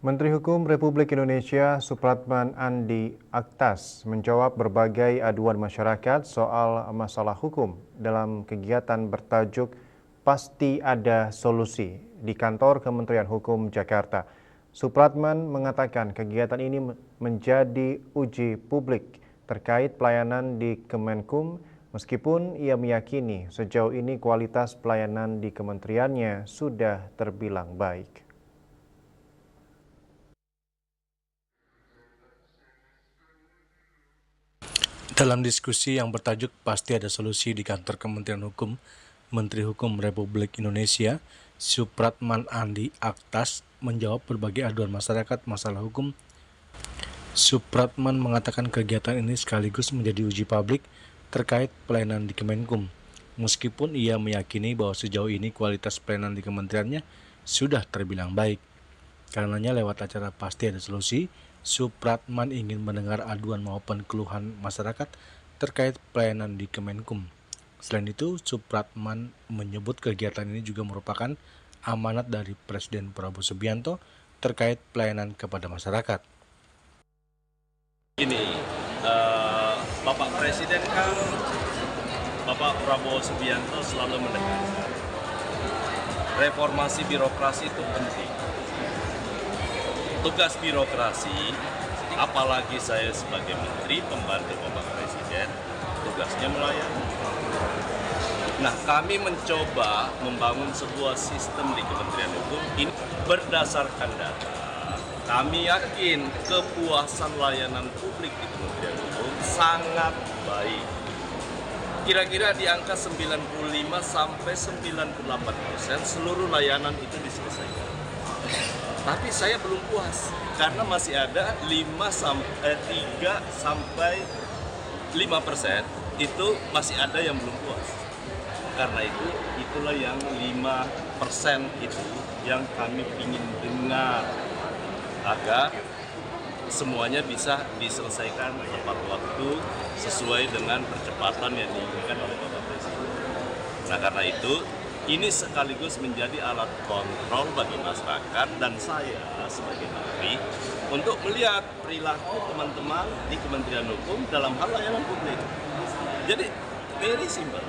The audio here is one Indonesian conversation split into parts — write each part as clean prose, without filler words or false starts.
Menteri Hukum Republik Indonesia Supratman Andi Aktas menjawab berbagai aduan masyarakat soal masalah hukum dalam kegiatan bertajuk Pasti Ada Solusi di kantor Kementerian Hukum Jakarta. Supratman mengatakan kegiatan ini menjadi uji publik terkait pelayanan di Kemenkum, meskipun ia meyakini sejauh ini kualitas pelayanan di kementeriannya sudah terbilang baik. Dalam diskusi yang bertajuk Pasti Ada Solusi di kantor Kementerian Hukum, Menteri Hukum Republik Indonesia, Supratman Andi Aktas menjawab berbagai aduan masyarakat masalah hukum. Supratman mengatakan kegiatan ini sekaligus menjadi uji publik terkait pelayanan di Kemenkum, meskipun ia meyakini bahwa sejauh ini kualitas pelayanan di kementeriannya sudah terbilang baik. Karenanya lewat acara Pasti Ada Solusi, Supratman ingin mendengar aduan maupun keluhan masyarakat terkait pelayanan di Kemenkum. Selain itu, Supratman menyebut kegiatan ini juga merupakan amanat dari Presiden Prabowo Subianto terkait pelayanan kepada masyarakat. Ini Bapak Presiden kan, Bapak Prabowo Subianto selalu menekankan reformasi birokrasi itu penting. Tugas birokrasi, apalagi saya sebagai menteri pembantu Bapak Presiden, tugasnya melayani. Nah, kami mencoba membangun sebuah sistem di Kementerian Hukum ini berdasarkan data. Kami yakin kepuasan layanan publik di Kementerian Hukum sangat baik. Kira-kira di angka 95 sampai 98% seluruh layanan itu diselesaikan. Tapi saya belum puas karena masih ada 3 sampai 5% itu masih ada yang belum puas. Karena itu, itulah yang 5% itu yang kami ingin dengar agar semuanya bisa diselesaikan tepat waktu sesuai dengan percepatan yang diinginkan oleh Bapak Presiden. Nah, karena itu ini sekaligus menjadi alat kontrol bagi masyarakat dan saya sebagai menteri untuk melihat perilaku teman-teman di Kementerian Hukum dalam hal layanan publik. Jadi very simple.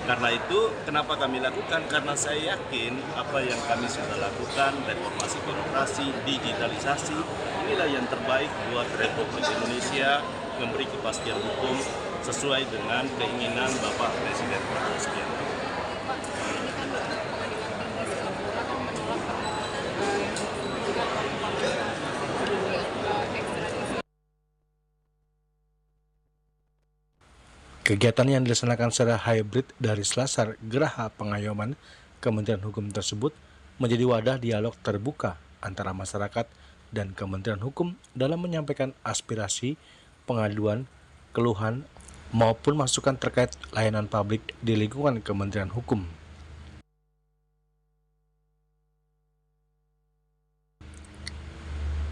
Karena itu kenapa kami lakukan? Karena saya yakin apa yang kami sudah lakukan, reformasi birokrasi, digitalisasi, inilah yang terbaik buat Republik Indonesia, memberi kepastian hukum sesuai dengan keinginan Bapak Presiden Prabowo Subianto. Kegiatan yang dilaksanakan secara hybrid dari Selasar Geraha Pengayoman Kementerian Hukum tersebut menjadi wadah dialog terbuka antara masyarakat dan Kementerian Hukum dalam menyampaikan aspirasi, pengaduan, keluhan, maupun masukan terkait layanan publik di lingkungan Kementerian Hukum.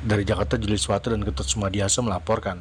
Dari Jakarta, Julius Wato dan Ketut Sumadiaso melaporkan.